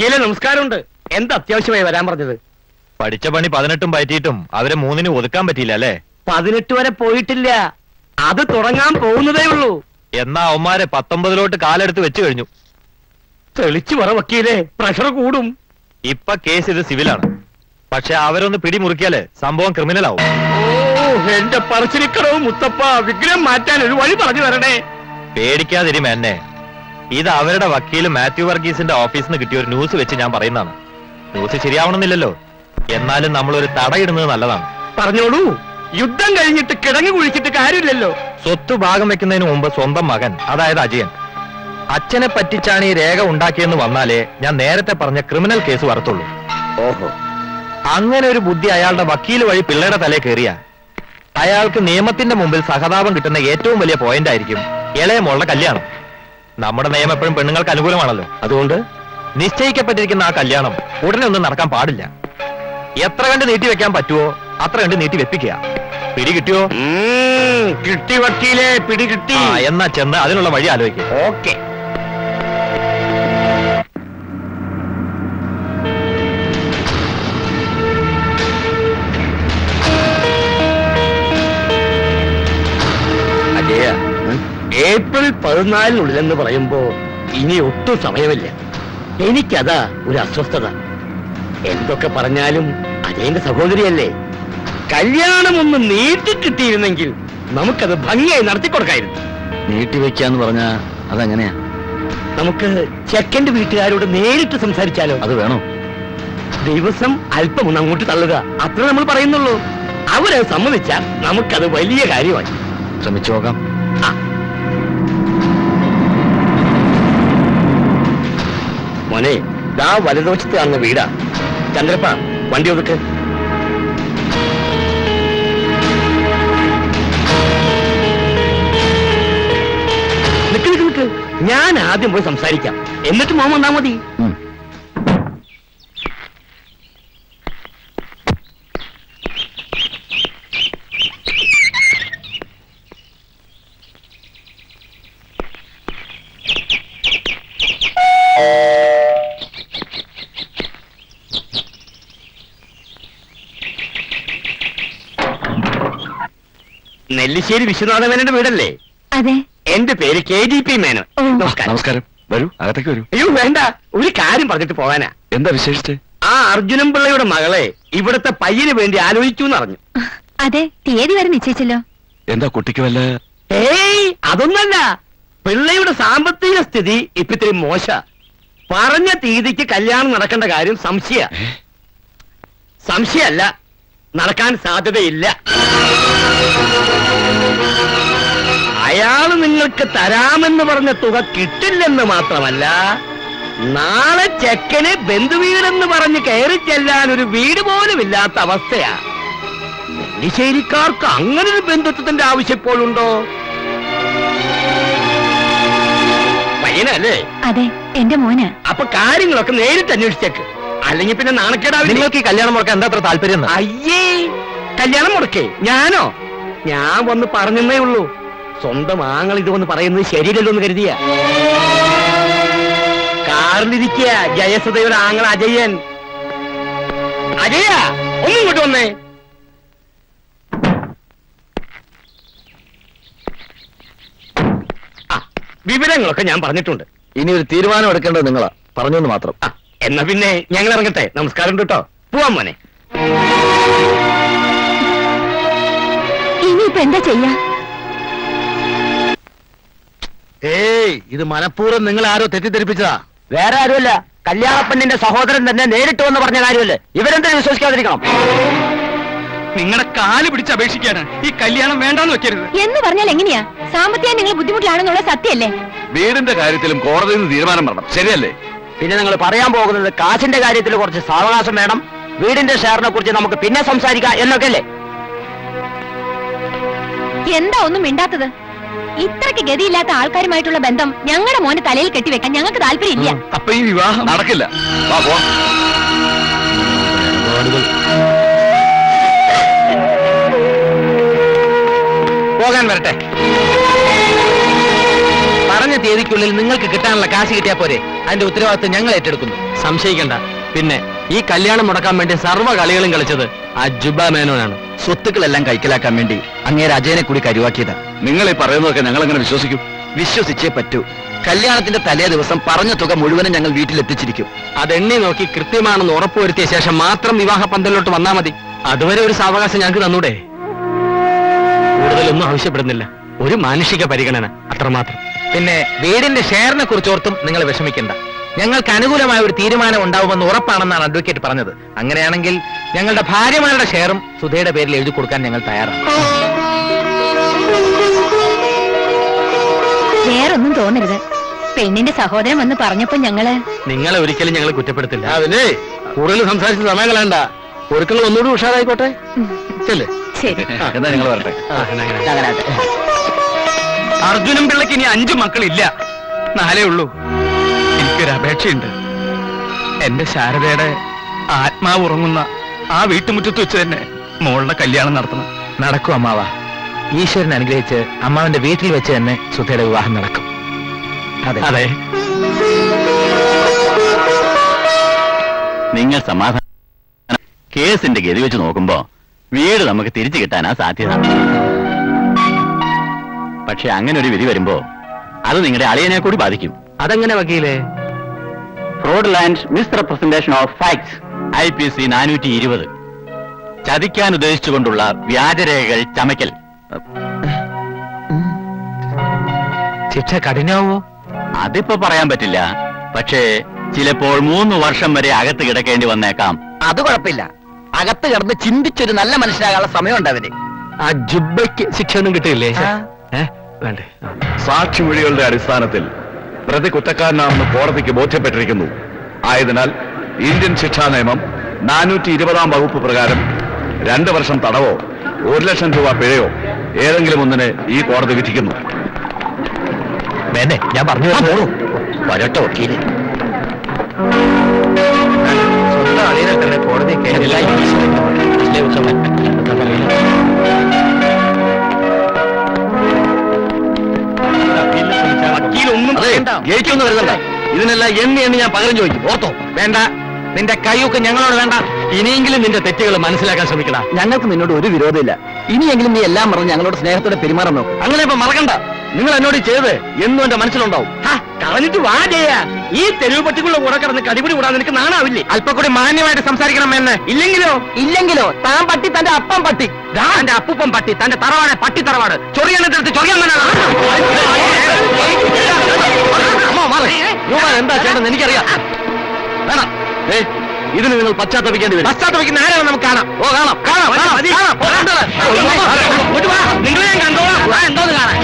വക്കീലെ നമസ്കാരമുണ്ട്. എന്താ അത്യാവശ്യമായി വരാൻ പറഞ്ഞത്? പഠിച്ച പണി 18 പറ്റിയിട്ടും അവരെ 3 ഒതുക്കാൻ പറ്റിയില്ല അല്ലേ? 18 വരെ പോയിട്ടില്ല, അത് തുടങ്ങാൻ പോകുന്നതേ ഉള്ളൂ. എന്നാ അവന്മാരെ 19 കാലെടുത്ത് വെച്ചു കഴിഞ്ഞു. തെളിച്ചു പറ വക്കീലെ, പ്രഷർ കൂടും. ഇപ്പൊ കേസ് ഇത് സിവിലാണ്. പക്ഷെ അവരൊന്ന് പിടിമുറുക്കിയാല് സംഭവം ക്രിമിനൽ ആവും. ഓ എന്റെ പറച്ചിരിക്കണോ മുത്തപ്പ, വിഗ്രഹം മാറ്റാൻ ഒരു വഴി പറഞ്ഞു തരണേ. പേടിക്കാതിരിമ എന്നെ. ഇത് അവരുടെ വക്കീല് മാത്യു വർഗീസിന്റെ ഓഫീസിൽ നിന്ന് കിട്ടിയ ഒരു ന്യൂസ് വെച്ച് ഞാൻ പറയുന്നതാണ്. ന്യൂസ് ശരിയാവണമെന്നില്ലല്ലോ, എന്നാലും നമ്മളൊരു തടയിടുന്നത് നല്ലതാണ്. പറഞ്ഞോളൂ. യുദ്ധം കഴിഞ്ഞിട്ട് കിടങ്ങി കുഴിച്ചിട്ട് കാര്യമില്ലല്ലോ. സ്വത്ത് ഭാഗം വെക്കുന്നതിന് മുമ്പ് സ്വന്തം മകൻ, അതായത് അജയൻ, അച്ഛനെ പറ്റിച്ചാണ് ഈ രേഖ ഉണ്ടാക്കിയെന്ന് വന്നാലേ ഞാൻ നേരത്തെ പറഞ്ഞ ക്രിമിനൽ കേസ് വരത്തുള്ളൂ. ഓഹോ, അങ്ങനെ ഒരു ബുദ്ധി അയാളുടെ വക്കീല് വഴി പിള്ളയുടെ തലേ കയറിയ അയാൾക്ക് നിയമത്തിന്റെ മുമ്പിൽ സഹതാപം കിട്ടുന്ന ഏറ്റവും വലിയ പോയിന്റ് ആയിരിക്കും ഇളയ മോളുടെ കല്യാണം. നമ്മുടെ നിയമം എപ്പോഴും പെണ്ണുങ്ങൾക്ക് അനുകൂലമാണല്ലോ. അതുകൊണ്ട് നിശ്ചയിക്കപ്പെട്ടിരിക്കുന്ന ആ കല്യാണം ഉടനെ ഒന്നും നടക്കാൻ പാടില്ല. എത്ര കണ്ട് നീട്ടി വെക്കാൻ പറ്റുമോ അത്ര കണ്ട് നീട്ടി വെപ്പിക്കുക. പിടി കിട്ടിയോ? കിട്ടി വക്കീലെ, പിടി കിട്ടി. എന്നാ ചെന്ന് അതിനുള്ള വഴി ആലോചിക്കും. ഓക്കെ. അജയ, ഏപ്രിൽ 14 പറയുമ്പോ ഇനി ഒട്ടും സമയമില്ല. എനിക്കതാ ഒരു അസ്വസ്ഥത. എന്തൊക്കെ പറഞ്ഞാലും അജയന്റെ സഹോദരിയല്ലേ. കല്യാണം ഒന്ന് നീട്ടി കിട്ടിയിരുന്നെങ്കിൽ നമുക്കത് ഭംഗിയായി നടത്തിക്കൊടുക്കായിരുന്നു. നീട്ടിവെക്കാന്ന് പറഞ്ഞാ അതെങ്ങനെയാ? നമുക്ക് ചെക്കന്റെ വീട്ടുകാരോട് നേരിട്ട് സംസാരിച്ചാലോ? അത് വേണോ? ദിവസം അല്പം ഒന്ന് അങ്ങോട്ട് തള്ളുക, അത്ര നമ്മൾ പറയുന്നുള്ളൂ. അവരത് സമ്മതിച്ചാൽ നമുക്കത് വലിയ കാര്യമായി. ശ്രമിച്ചു നോക്കാം. മോനെ, ദാ വലതുവശത്ത് കാണുന്ന വീടാ. ചന്ദ്രപ്പ, വണ്ടി ഒതുക്ക്. നിക്ക്, ഞാൻ ആദ്യം പോയി സംസാരിക്കാം, എന്നിട്ട് മോൻ വന്നാ മതി. നെല്ലിശ്ശേരി വിശ്വനാഥമേനന്റെ വീടല്ലേ? അതെ. എന്റെ പേര് KDP മേനോൻ. നമസ്കാരം. വരൂ, അകത്തേക്ക് വരൂ. അയ്യോ വേണ്ട, ഒരു കാര്യം പറഞ്ഞിട്ട് പോകാനാ. എന്താ വിശേഷിച്ച്? ആ അർജുനൻ പിള്ളയുടെ മകളെ ഇവിടുത്തെ പയ്യന് വേണ്ടി ആലോചിച്ചു എന്നറിഞ്ഞു. അതെ, തീയതി വരെ നിശ്ചയിച്ചല്ലോ. എന്താ കുട്ടിക്ക് വല്ല? ഏയ് അതൊന്നല്ല, പിള്ളയുടെ സാമ്പത്തിക സ്ഥിതി ഇപ്പൊ ഇത്തിരി മോശ. പറഞ്ഞ തീയതിക്ക് കല്യാണം നടക്കേണ്ട കാര്യം സംശയമല്ല, നടക്കാൻ സാധ്യതയില്ല. അയാള് നിങ്ങൾക്ക് തരാമെന്ന് പറഞ്ഞ തുക കിട്ടില്ലെന്ന് മാത്രമല്ല, നാളെ ചെക്കന് ബന്ധുവീടെന്ന് പറഞ്ഞ് കയറി ചെല്ലാൻ ഒരു വീട് പോലും ഇല്ലാത്ത അവസ്ഥയാ. നെല്ലിശ്ശേരിക്കാർക്ക് അങ്ങനൊരു ബന്ധുത്വത്തിന്റെ ആവശ്യം ഇപ്പോഴുണ്ടോ? പയ്യനല്ലേ? അതെ, എന്റെ മോന്. അപ്പൊ കാര്യങ്ങളൊക്കെ നേരിട്ട് അന്വേഷിച്ചേക്ക്, അല്ലെങ്കിൽ പിന്നെ നാണക്കേടാവില്ല. നിങ്ങൾക്ക് ഈ കല്യാണം മുടക്കാൻ എന്താ അത്ര താല്പര്യം? അയ്യേ, കല്യാണം മുടക്കേ? ഞാനോ? ഞാൻ വന്ന് പറഞ്ഞേ ഉള്ളൂ. സ്വന്തം ആങ്ങൾ ഇത് വന്ന് പറയുന്നത് ശരിയല്ലല്ലോ എന്ന് കരുതിയ. കാറിലിരിക്കുക ജയസുധയുടെ ആങ്ങൾ അജയൻ. അജയ, ഒന്നും ഇങ്ങോട്ട് വന്നേ. വിവരങ്ങളൊക്കെ ഞാൻ പറഞ്ഞിട്ടുണ്ട്. ഇനി ഒരു തീരുമാനം എടുക്കേണ്ടത് നിങ്ങളാ. പറഞ്ഞെന്ന് മാത്രം. എന്നാ പിന്നെ ഞങ്ങൾ ഇറങ്ങട്ടെ. നമസ്കാരം കേട്ടോ. പോവാൻ മോനെ. ഇനിയിപ്പോ എന്താ ചെയ്യാ? ഏയ്, ഇത് മനഃപൂർവ്വം നിങ്ങൾ ആരോ തെറ്റിദ്ധരിപ്പിച്ചതാ. വേറെ ആരുമല്ല, കല്യാണപ്പെണ്ണിന്റെ സഹോദരൻ തന്നെ നേരിട്ട് വന്ന് പറഞ്ഞ കാര്യമല്ലേ. ഇവരെന്താ വിശ്വസിക്കാതിരിക്കണം? നിങ്ങളുടെ കാല് പിടിച്ച് അപേക്ഷിക്കാണ് ഈ കല്യാണം വേണ്ടാന്ന് വെക്കരുത് എന്ന് പറഞ്ഞാൽ എങ്ങനെയാ? സാമ്പത്തികം നിങ്ങൾ ബുദ്ധിമുട്ടിലാണെന്നുള്ള സത്യമല്ലേ? വീടിന്റെ കാര്യത്തിലും കോടതിയിൽ നിന്ന് തീരുമാനം വരണം, ശരിയല്ലേ? പിന്നെ നിങ്ങൾ പറയാൻ പോകുന്നത് കാശിന്റെ കാര്യത്തിൽ കുറച്ച് സാവകാശം വേണം, വീടിന്റെ ഷെയറിനെ കുറിച്ച് നമുക്ക് പിന്നെ സംസാരിക്കാം എന്നൊക്കെ അല്ലേ? എന്താ ഒന്നും മിണ്ടാത്തത്? ഇത്രയ്ക്ക് ഗതിയില്ലാത്ത ആൾക്കാരുമായിട്ടുള്ള ബന്ധം ഞങ്ങളുടെ മോന് തലയിൽ കെട്ടിവെക്കാൻ ഞങ്ങൾക്ക് താല്പര്യമില്ല. അപ്പൊ ഈ വിവാഹം നടക്കില്ല. പോകാൻ വരട്ടെ. പറഞ്ഞ പറഞ്ഞ തീയതിക്കുള്ളിൽ നിങ്ങൾക്ക് കിട്ടാനുള്ള കാശ് കിട്ടിയാ പോരെ? അതിന്റെ ഉത്തരവാദിത്വം ഞങ്ങൾ ഏറ്റെടുക്കുന്നു. സംശയിക്കണ്ട. പിന്നെ ഈ കല്യാണം മുടക്കാൻ വേണ്ടി സർവ്വ കളികളും കളിച്ചത് ആ ജുബ മേനോനാണ്. സ്വത്തുക്കളെല്ലാം കൈക്കലാക്കാൻ വേണ്ടി അങ്ങേര് അജയനെ കൂടി കരുവാക്കിയതാ. നിങ്ങൾ ഈ പറയുന്നതൊക്കെ ഞങ്ങൾ എങ്ങനെ വിശ്വസിക്കും? വിശ്വസിച്ചേ പറ്റൂ. കല്യാണത്തിന്റെ തലേ ദിവസം പറഞ്ഞ തുക മുഴുവനും ഞങ്ങൾ വീട്ടിലെത്തിച്ചിരിക്കും. അതെണ്ണി നോക്കി കൃത്യമാണെന്ന് ഉറപ്പുവരുത്തിയ ശേഷം മാത്രം വിവാഹ പന്തലിലോട്ട് വന്നാ മതി. അതുവരെ ഒരു സാവകാശം ഞങ്ങൾക്ക് തന്നൂടെ? കൂടുതലൊന്നും ആവശ്യപ്പെടുന്നില്ല, ഒരു മാനുഷിക പരിഗണന അത്രമാത്രം. പിന്നെ വീടിന്റെ ഷെയറിനെ കുറിച്ചോർത്തും നിങ്ങൾ വിഷമിക്കണ്ട. ഞങ്ങൾക്ക് അനുകൂലമായ ഒരു തീരുമാനം ഉണ്ടാവുമെന്ന് ഉറപ്പാണെന്നാണ് അഡ്വക്കേറ്റ് പറഞ്ഞത്. അങ്ങനെയാണെങ്കിൽ ഞങ്ങളുടെ ഭാര്യമാരുടെ ഷെയറും സുധയുടെ പേരിൽ എഴുതി കൊടുക്കാൻ ഞങ്ങൾ തയ്യാറാണ്. വേറൊന്നും തോന്നരുത്. പെണ്ണിന്റെ സഹോദരൻ വന്ന് പറഞ്ഞപ്പോ നിങ്ങളെ ഒരിക്കലും ഞങ്ങൾ കുറ്റപ്പെടുത്തില്ല. അതിനെ കൂടുതൽ സംസാരിച്ച സമയം കളയണ്ട. ഒരുക്കൾ ഒന്നുകൂടി ഉഷാറായിക്കോട്ടെ. ചെല്ലേ. ശരി. എന്നാ നിങ്ങൾ വരട്ടെ. അർജുനൻ പിള്ളക്ക് ഇനി 5 മക്കളില്ല, 4 ഉള്ളൂ. എനിക്കൊരു അപേക്ഷയുണ്ട്. എന്റെ ശാരദയുടെ ആത്മാവ് ഉറങ്ങുന്ന ആ വീട്ടുമുറ്റത്ത് വെച്ച് തന്നെ മോളുടെ കല്യാണം നടത്തണം. നടക്കും അമ്മാവ. ഈശ്വരൻ അനുഗ്രഹിച്ച് അമ്മാവന്റെ വീട്ടിൽ വെച്ച് തന്നെ സുധയുടെ വിവാഹം നടക്കും. അതെ. നിങ്ങൾ സമാധാനം. കേസിന്റെ ഗതി വെച്ച് നോക്കുമ്പോ വീട് നമുക്ക് തിരിച്ചു കിട്ടാനാ സാധ്യത. പക്ഷെ അങ്ങനെ ഒരു വിധി വരുമ്പോ അത് നിങ്ങളുടെ അളിയനെ കൂടി ബാധിക്കും. അതെങ്ങനെ വക്കീലേ? ഫ്രോഡ്ലാൻഡ് മിസ്റെപ്രസെന്റേഷൻ ഓഫ് ഫാക്ട്സ് IPC 420. ചതിക്കാൻ ഉദ്ദേശിച്ചുകൊണ്ടുള്ള വ്യാജരേഖകൾ ചമയ്ക്കൽ. ശിക്ഷ കഠിനമാവോ? അതിപ്പോ പറയാൻ പറ്റില്ല. പക്ഷേ ചിലപ്പോൾ 3 വർഷം വരെ അകത്ത് കിടക്കേണ്ടി വന്നേക്കാം. അത് കുഴപ്പമില്ല. അകത്ത് കിടന്ന് ചിന്തിച്ചൊരു നല്ല മനുഷ്യനാകാനുള്ള സമയമുണ്ട് അവന്. ആ ജുബയ്ക്ക് ശിക്ഷ ഒന്നും കിട്ടിയില്ലേ? വേണ്ടേ? സാക്ഷിമൊഴികളുടെ അടിസ്ഥാനത്തിൽ പ്രതി കുറ്റക്കാരനാണെന്ന് കോടതിക്ക് ബോധ്യപ്പെട്ടിരിക്കുന്നു. ആയതിനാൽ ഇന്ത്യൻ ശിക്ഷാ നിയമം 420 വകുപ്പ് പ്രകാരം 2 വർഷം തടവോ 1 ലക്ഷം രൂപ പിഴയോ ഏതെങ്കിലും ഒന്നിന് ഈ കോടതി വിധിക്കുന്നു. വേണ്ടേ? ഞാൻ പറഞ്ഞു വരട്ടോ വക്കീല്. സ്വന്തം അളിയനെ തന്നെ കോടതി കയറില്ല. വക്കീലൊന്നും ജയിച്ചൊന്നും വരുന്നുണ്ട്. ഇതിനെല്ലാം എണ്ണി ഞാൻ പകരം ചോദിക്കും. ഓർത്തോ? വേണ്ട. നിന്റെ കൈയൊക്കെ ഞങ്ങളോട് വേണ്ട. ഇനിയെങ്കിലും നിന്റെ തെറ്റുകൾ മനസ്സിലാക്കാൻ ശ്രമിക്കണം. ഞങ്ങൾക്ക് നിന്നോട് ഒരു വിരോധമില്ല. ഇനിയെങ്കിലും നീ എല്ലാം മറന്ന് ഞങ്ങളോട് സ്നേഹത്തോടെ പെരുമാറാൻ നോക്കും. അങ്ങനെ ഇപ്പൊ മറക്കണ്ട. നിങ്ങൾ എന്നോട് ചെയ്ത് എന്നും എന്റെ മനസ്സിലുണ്ടാവും. കളഞ്ഞിട്ട് വാ ചെയ്യാ. ഈ തെരുവ് പട്ടികളുടെ കൂടെ കിടന്ന് കടിപിടി കൂടാൻ നിനക്ക് നാണാവില്ലേ? അല്പം കൂടി മാന്യമായിട്ട് സംസാരിക്കണം എന്ന്. ഇല്ലെങ്കിലോ താൻ പട്ടി തന്റെ അപ്പം പട്ടി, തന്റെ അപ്പൂപ്പം പട്ടി, തന്റെ തറവാട് പട്ടി തറവാട്. ചൊറിയാനെടുത്ത് ചൊറിയാൻ എന്താ ചെയ്യണമെന്ന് എനിക്കറിയാം. വേണം. ഇതിന് നിങ്ങൾ പശ്ചാത്തപിക്കേണ്ടി വരും. പശ്ചാത്തപിക്കുന്ന ആരാണ് നമുക്ക് കാണാം. ഓ കാണാം കാണാം കാണാം. നിങ്ങളെ ഞാൻ കണ്ടോളാം. എന്തോന്ന് കാണാൻ?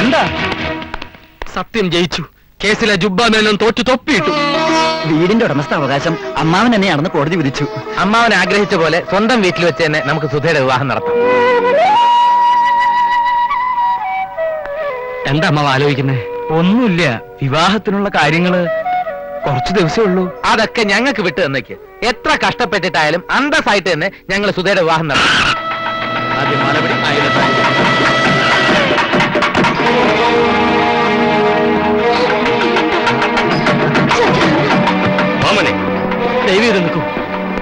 എന്താ? സത്യം ജയിച്ചു. കേസിലെ ജുബ്ബ മേനോൻ തോറ്റു തൊപ്പിയിട്ടു. വീടിന്റെ ഉടമസ്ഥ അവകാശം അമ്മാവൻ തന്നെയാണെന്ന് കോടതി വിധിച്ചു. അമ്മാവൻ ആഗ്രഹിച്ച പോലെ സ്വന്തം വീട്ടിൽ വെച്ച് തന്നെ നമുക്ക് സുധയുടെ വിവാഹം നടത്താം. എന്താ അമ്മാവ് ആലോചിക്കുന്നേ? ഒന്നുമില്ല. വിവാഹത്തിനുള്ള കാര്യങ്ങള് കുറച്ചു ദിവസമേ ഉള്ളൂ. അതൊക്കെ ഞങ്ങൾക്ക് വിട്ടു തന്നേക്ക്. എത്ര കഷ്ടപ്പെട്ടിട്ടായാലും അന്തസ്സായിട്ട് തന്നെ ഞങ്ങൾ സുധയുടെ വിവാഹം നടത്തും. ആദ്യം മലപടി ഓമനെ ദൈവം ഇത് നിൽക്കും.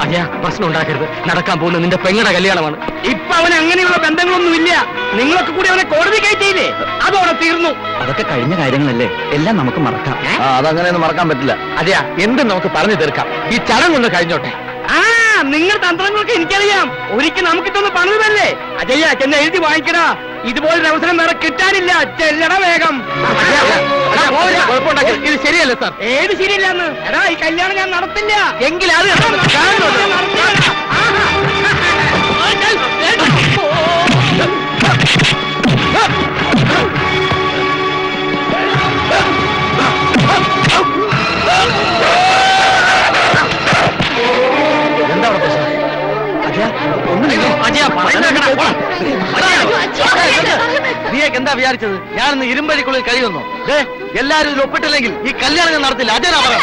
അയ്യാ, പ്രശ്നം ഉണ്ടാക്കരുത്. നടക്കാൻ പോകുന്ന നിന്റെ പെങ്ങളുടെ കല്യാണമാണ്. ഇപ്പൊ അവന് അങ്ങനെയുള്ള ബന്ധങ്ങളൊന്നുമില്ല. നിങ്ങളൊക്കെ കൂടി അവനെ കോടതി കയറ്റിയില്ലേ? അതോടെ തീർന്നു. അതൊക്കെ കഴിഞ്ഞ കാര്യങ്ങളല്ലേ. എല്ലാം നമുക്ക് മറക്കാം. അതങ്ങനെയൊന്നും മറക്കാൻ പറ്റില്ല. അതെയാ, എന്തും നമുക്ക് പറഞ്ഞു തീർക്കാം. ഈ ചടങ്ങൊന്ന് കഴിഞ്ഞോട്ടെ. നിങ്ങൾ തന്ത്രങ്ങളൊക്കെ എനിക്കറിയാം. ഒരിക്കൽ നമുക്കിട്ടൊന്ന് പണിതല്ലേ? അജയ്യ, ചെന്ന് എഴുതി വാങ്ങിക്കടാ. ഇതുപോലൊരു അവസരം വേറെ കിട്ടാനില്ല. ചെല്ലട വേഗം. കുഴപ്പമുണ്ടാക്കി. ഇത് ശരിയല്ല സാർ. ഏത് ശരിയില്ലെന്ന്? എടാ, ഈ കല്യാണം ഞാൻ നടത്തില്ല. എങ്കിൽ അത് എന്താണ് പ്രശ്നം? അജയ, ഒന്നും അജയ പറയുന്ന നീക്ക് എന്താ വിചാരിച്ചത് ഞാനിന്ന് ഇരുമ്പഴിക്കുള്ളിൽ കഴിയുന്നു. എല്ലാരും ഇതിൽ ഒപ്പിട്ടില്ലെങ്കിൽ ഈ കല്യാണം ഞാൻ നടത്തില്ല. അച്ഛനാ പറയാം.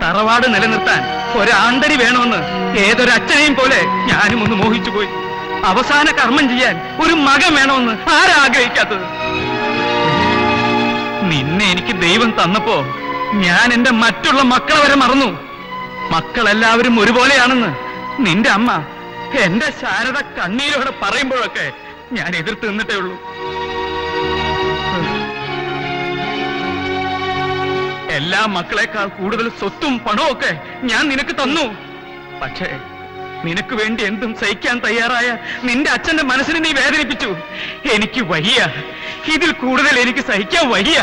തറവാട് നിലനിർത്താൻ ഒരാന്തരി വേണമെന്ന് ഏതൊരച്ഛനെയും പോലെ ഞാനും ഒന്ന് മോഹിച്ചു പോയി. അവസാന കർമ്മം ചെയ്യാൻ ഒരു മകൻ വേണമെന്ന് ആരാഗ്രഹിക്കാത്തത്? നിന്നെ എനിക്ക് ദൈവം തന്നപ്പോ ഞാൻ എന്റെ മറ്റുള്ള മക്കളെ വരെ മറന്നു. മക്കളെല്ലാവരും ഒരുപോലെയാണെന്ന് നിന്റെ അമ്മ എന്റെ ശാരദ കണ്ണീരോടെ പറയുമ്പോഴൊക്കെ ഞാൻ എതിർത്ത് നിന്നിട്ടേ ഉള്ളൂ. എല്ലാ മക്കളെക്കാൾ കൂടുതൽ സ്വത്തും പണവും ഒക്കെ ഞാൻ നിനക്ക് തന്നു. പക്ഷേ നിനക്ക് വേണ്ടി എന്തും സഹിക്കാൻ തയ്യാറായ നിന്റെ അച്ഛന്റെ മനസ്സിനെ നീ വേദനിപ്പിച്ചു. എനിക്ക് വയ്യ, ഇതിൽ കൂടുതൽ എനിക്ക് സഹിക്കാൻ വയ്യ.